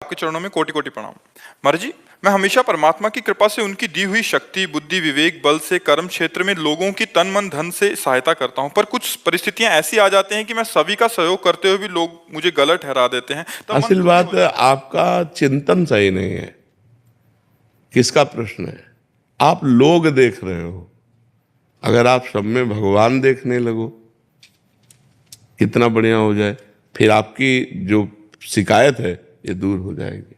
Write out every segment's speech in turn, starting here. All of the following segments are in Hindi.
आपके चरणों में कोटि कोटि प्रणाम। महाराज जी, मैं हमेशा परमात्मा की कृपा से उनकी दी हुई शक्ति, बुद्धि, विवेक, बल से कर्म क्षेत्र में लोगों की तन मन धन से सहायता करता हूँ, पर कुछ परिस्थितियां ऐसी आ जाती हैं कि मैं सभी का सहयोग करते हुए भी लोग मुझे गलत ठहरा देते हैं। तब मन असल दुखी बात हो जाता है। आपका चिंतन सही नहीं है। किसका प्रश्न है? आप लोग देख रहे हो। अगर आप सब में भगवान देखने लगो, कितना बढ़िया हो जाए। फिर आपकी जो शिकायत है ये दूर हो जाएगी।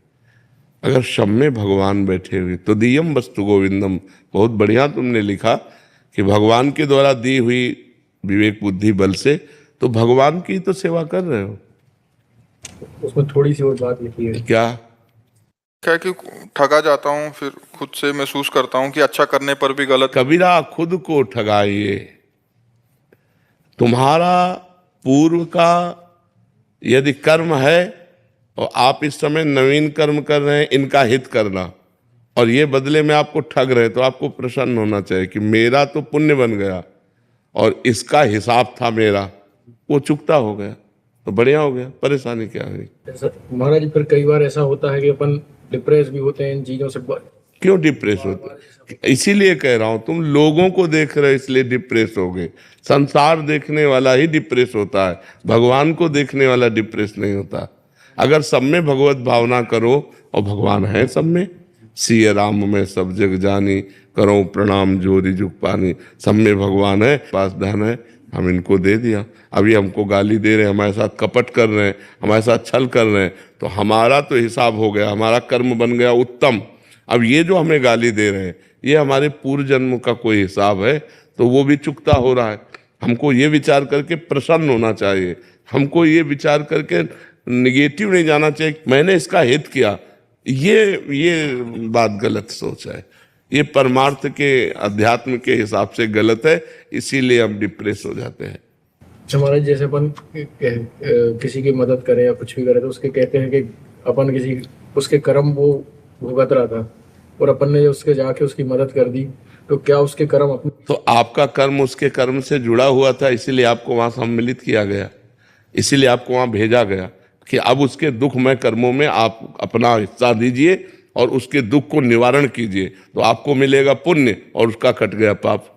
अगर सब में भगवान बैठे हुए तो दियम वस्तु गोविंदम, बहुत बढ़िया तुमने लिखा कि भगवान के द्वारा दी हुई विवेक बुद्धि बल से तो भगवान की तो सेवा कर रहे हो। उसमें थोड़ी सी और बात लिखी है। क्या? क्या कि ठगा जाता हूँ, फिर खुद से महसूस करता हूँ कि अच्छा करने पर भी गलत। कबीरा खुद को ठगाइए। तुम्हारा पूर्व का यदि कर्म है और आप इस समय नवीन कर्म कर रहे हैं, इनका हित करना, और ये बदले में आपको ठग रहे, तो आपको प्रसन्न होना चाहिए कि मेरा तो पुण्य बन गया और इसका हिसाब था मेरा, वो चुकता हो गया तो बढ़िया हो गया। परेशानी क्या हुई? महाराज जी, फिर कई बार ऐसा होता है कि अपन डिप्रेस भी होते हैं इन चीजों से। क्यों डिप्रेस होते? इसीलिए कह रहा हूं, तुम लोगों को देख रहे हो इसलिए डिप्रेस हो गए। संसार देखने वाला ही डिप्रेस होता है, भगवान को देखने वाला डिप्रेस नहीं होता। अगर सब में भगवत भावना करो, और भगवान है सब में, सिय राम में सब जग जानी, करो प्रणाम जोरी जुग पानी। सब में भगवान है, पास धन है, हम इनको दे दिया। अभी हमको गाली दे रहे हैं, हमारे साथ कपट कर रहे हैं, हमारे साथ छल कर रहे हैं, तो हमारा तो हिसाब हो गया, हमारा कर्म बन गया उत्तम। अब ये जो हमें गाली दे रहे हैं, ये हमारे पूर्व जन्म का कोई हिसाब है, तो वो भी चुकता हो रहा है। हमको ये विचार करके प्रसन्न होना चाहिए। हमको ये विचार करके निगेटिव नहीं जाना चाहिए, मैंने इसका हित किया। ये बात गलत सोच है। ये परमार्थ के अध्यात्म के हिसाब से गलत है, इसीलिए हम डिप्रेस हो जाते हैं। हमारे जैसे अपन किसी की मदद करें या कुछ भी करें तो उसके कहते हैं कि अपन किसी उसके कर्म वो भुगत रहा था और अपन ने उसके जाके उसकी मदद कर दी, तो क्या उसके कर्म अपने? तो आपका कर्म उसके कर्म से जुड़ा हुआ था, इसीलिए आपको वहां सम्मिलित किया गया, इसीलिए आपको वहां भेजा गया कि अब उसके दुखमय कर्मों में आप अपना हिस्सा दीजिए और उसके दुख को निवारण कीजिए, तो आपको मिलेगा पुण्य और उसका कट गया पाप।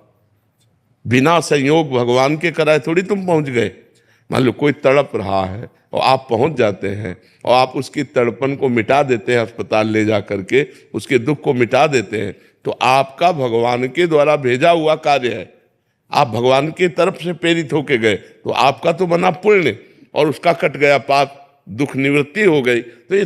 बिना संयोग भगवान के कराए थोड़ी तुम पहुंच गए। मान लो कोई तड़प रहा है और आप पहुंच जाते हैं और आप उसकी तड़पन को मिटा देते हैं, अस्पताल ले जा करके उसके दुख को मिटा देते हैं, तो आपका भगवान के द्वारा भेजा हुआ कार्य है। आप भगवान की तरफ से प्रेरित होके गए, तो आपका तो बना पुण्य और उसका कट गया पाप, दुख निवृत्ति हो गई। तो ये